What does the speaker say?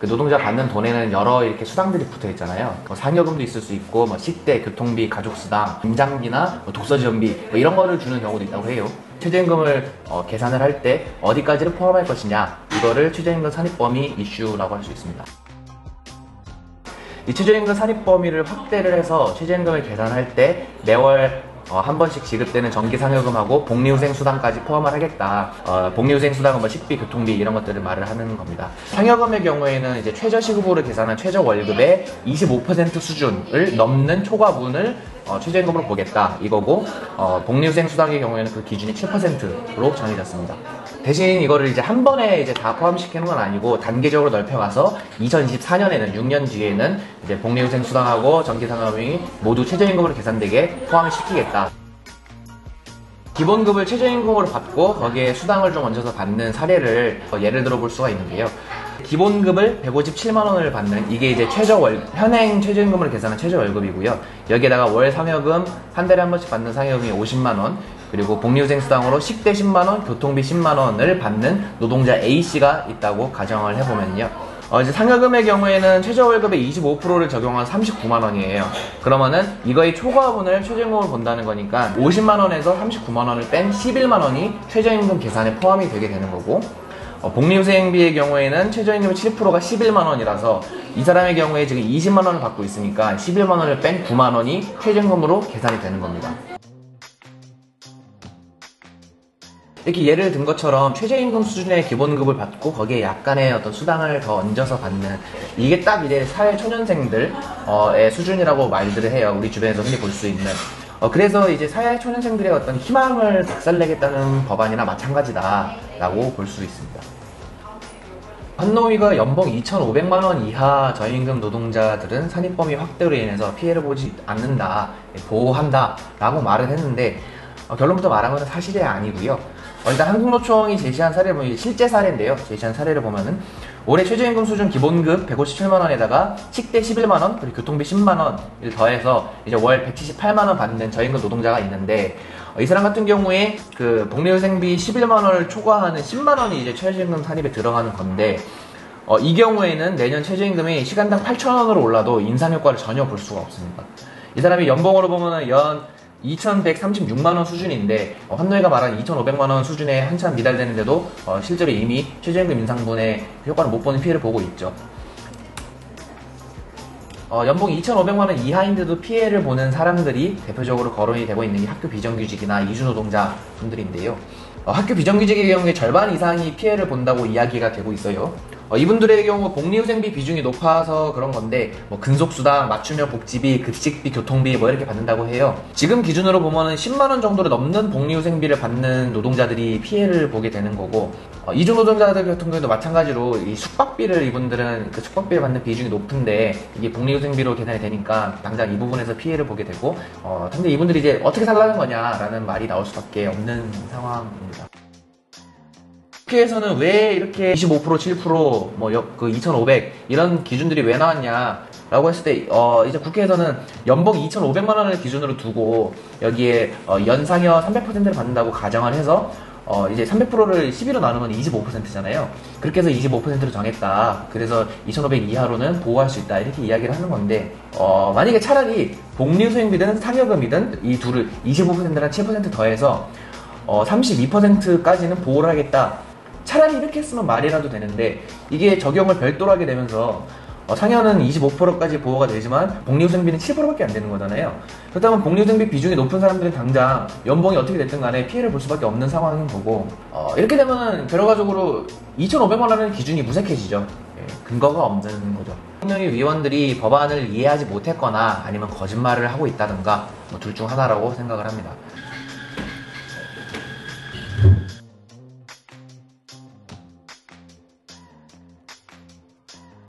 노동자 받는 돈에는 여러 이렇게 수당들이 붙어 있잖아요. 상여금도 있을 수 있고, 식대, 교통비, 가족수당, 임장비나 독서지원비 이런 거를 주는 경우도 있다고 해요. 최저임금을 계산을 할 때 어디까지를 포함할 것이냐, 이거를 최저임금 산입 범위 이슈라고 할 수 있습니다. 이 최저임금 산입 범위를 확대를 해서 최저임금을 계산할 때 매월 한 번씩 지급되는 정기상여금하고 복리후생 수당까지 포함을 하겠다. 복리후생 수당은 식비, 교통비 이런 것들을 말을 하는 겁니다. 상여금의 경우에는 이제 최저시급으로 계산한 최저월급의 25% 수준을 넘는 초과분을 최저임금으로 보겠다 이거고, 복리후생 수당의 경우에는 그 기준이 7%로 정해졌습니다. 대신 이거를 이제 한 번에 이제 다 포함시키는 건 아니고 단계적으로 넓혀가서 2024년에는 6년 뒤에는 이제 복리후생 수당하고 정기상여금이 모두 최저임금으로 계산되게 포함을 시키겠다. 기본급을 최저임금으로 받고 거기에 수당을 좀 얹어서 받는 사례를 예를 들어 볼 수가 있는데요. 기본급을 157만원을 받는, 이게 이제 현행 최저임금으로 계산한 최저월급이고요. 여기에다가 월 상여금, 한 달에 한 번씩 받는 상여금이 50만원, 그리고 복리후생 수당으로 식대 10만원, 교통비 10만원을 받는 노동자 A씨가 있다고 가정을 해보면요. 이제 상여금의 경우에는 최저월급의 25%를 적용한 39만원이에요. 그러면은 이거의 초과분을 최저임금으로 본다는 거니까 50만원에서 39만원을 뺀 11만원이 최저임금 계산에 포함이 되게 되는 거고, 복리후생비의 경우에는 최저임금의 7%가 11만원이라서 이 사람의 경우에 지금 20만원을 받고 있으니까 11만원을 뺀 9만원이 최저임금으로 계산이 되는 겁니다. 이렇게 예를 든 것처럼 최저임금 수준의 기본급을 받고 거기에 약간의 어떤 수당을 더 얹어서 받는, 이게 딱 이제 사회초년생들의 수준이라고 말들을 해요. 우리 주변에서 흔히 볼 수 있는. 그래서 이제 사회초년생들의 어떤 희망을 박살내겠다는 법안이나 마찬가지다 라고 볼 수 있습니다. 환노위가 연봉 2,500만원 이하 저임금 노동자들은 산입범위 확대로 인해서 피해를 보지 않는다, 보호한다 라고 말을 했는데, 결론부터 말하면 사실이 아니고요. 일단 한국노총이 제시한 사례를 보면 실제 사례인데요. 제시한 사례를 보면은 올해 최저임금 수준 기본급 157만원에다가 식대 11만원, 그리고 교통비 10만원을 더해서 이제 월 178만원 받는 저임금 노동자가 있는데, 이 사람 같은 경우에 그 복리후생비 11만원을 초과하는 10만원이 이제 최저임금 산입에 들어가는 건데, 이 경우에는 내년 최저임금이 시간당 8,000원으로 올라도 인상효과를 전혀 볼 수가 없습니다. 이 사람이 연봉으로 보면은 연 2,136만원 수준인데, 환노위가 말한 2,500만원 수준에 한참 미달되는데도 실제로 이미 최저임금 인상분의 효과를 못 보는 피해를 보고 있죠. 연봉 2,500만원 이하인데도 피해를 보는 사람들이 대표적으로 거론이 되고 있는 게 학교 비정규직이나 이주노동자 분들인데요. 학교 비정규직의 경우에 절반 이상이 피해를 본다고 이야기가 되고 있어요. 이분들의 경우 복리후생비 비중이 높아서 그런 건데, 근속수당, 맞춤형 복지비, 급식비, 교통비 이렇게 받는다고 해요. 지금 기준으로 보면은 10만원 정도를 넘는 복리후생비를 받는 노동자들이 피해를 보게 되는 거고, 이주노동자들 같은 경우도 마찬가지로 이 숙박비를, 이분들은 그 숙박비를 받는 비중이 높은데 이게 복리후생비로 계산이 되니까 당장 이 부분에서 피해를 보게 되고, 근데 이분들이 이제 어떻게 살라는 거냐라는 말이 나올 수밖에 없는 상황입니다. 국회에서는 왜 이렇게 25%, 7%, 그 2,500 이런 기준들이 왜 나왔냐 라고 했을 때, 이제 국회에서는 연봉 2,500만원을 기준으로 두고 여기에 연상여 300%를 받는다고 가정을 해서 이제 300%를 12로 나누면 25%잖아요. 그렇게 해서 25%로 정했다. 그래서 2,500 이하로는 보호할 수 있다, 이렇게 이야기를 하는 건데, 만약에 차라리 복리후생비든 상여금이든 이 둘을 25%랑 7% 더해서 32%까지는 보호를 하겠다, 차라리 이렇게 했으면 말이라도 되는데, 이게 적용을 별도로 하게 되면서 상여는 25%까지 보호가 되지만 복리후생비는 7%밖에 안 되는 거잖아요. 그렇다면 복리후생비 비중이 높은 사람들은 당장 연봉이 어떻게 됐든 간에 피해를 볼 수밖에 없는 상황인 거고, 이렇게 되면 결과적으로 2,500만원의 기준이 무색해지죠. 근거가 없는 거죠. 분명히 위원들이 법안을 이해하지 못했거나 아니면 거짓말을 하고 있다든가 둘 중 하나라고 생각을 합니다.